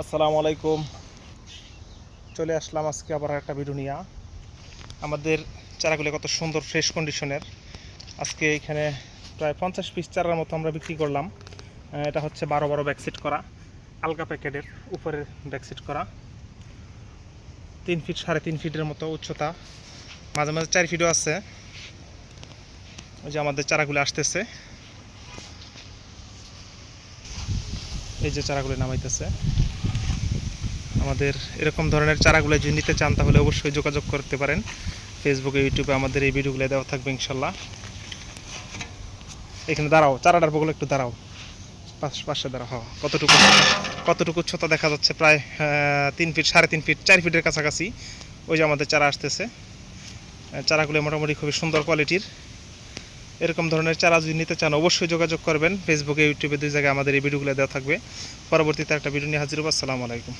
আসসালামু আলাইকুম। চলে আসলাম আজকে আবার একটা ভিডিও নিয়ে। আমাদের চারাগুলো কত সুন্দর ফ্রেশ কন্ডিশনের। আজকে এখানে প্রায় 50 পিস চারার মতো আমরা বিক্রি করলাম। এটা হচ্ছে 12 ব্যাকসিট করা আলগা প্যাকেটের উপরে ব্যাকসিট করা 3 ফিট 3.5 ফিটের মতো উচ্চতা, মাঝে মাঝে 4 ফিটও আছে। ওই যে আমাদের চারাগুলো আসতেছে, এই যে চারাগুলো নামাইতেছে। আমাদের এরকম ধরনের চারাগুলো যদি নিতে চান তাহলে অবশ্যই যোগাযোগ করতে পারেন। ফেসবুকে, ইউটিউবে আমাদের এই ভিডিওগুলো দেওয়া থাকবে ইনশাল্লাহ। এখানে দাঁড়াও, চারাটার বগলে একটু দাঁড়াও, পাশে দাঁড়াও। হওয়া কতটুকু উচ্চতা দেখা যাচ্ছে? প্রায় 3 ফিট 3.5 ফিট 4 ফিটের কাছাকাছি। ওই যে আমাদের চারা আসতেছে। চারাগুলো মোটামুটি খুবই সুন্দর কোয়ালিটির। এরকম ধরনের চারা যদি নিতে চান অবশ্যই যোগাযোগ করবেন। ফেসবুকে, ইউটিউবে 2 জায়গায় আমাদের এই ভিডিওগুলো দেওয়া থাকবে। পরবর্তীতে একটা ভিডিও নিয়ে হাজির হবো। আসসালামু আলাইকুম।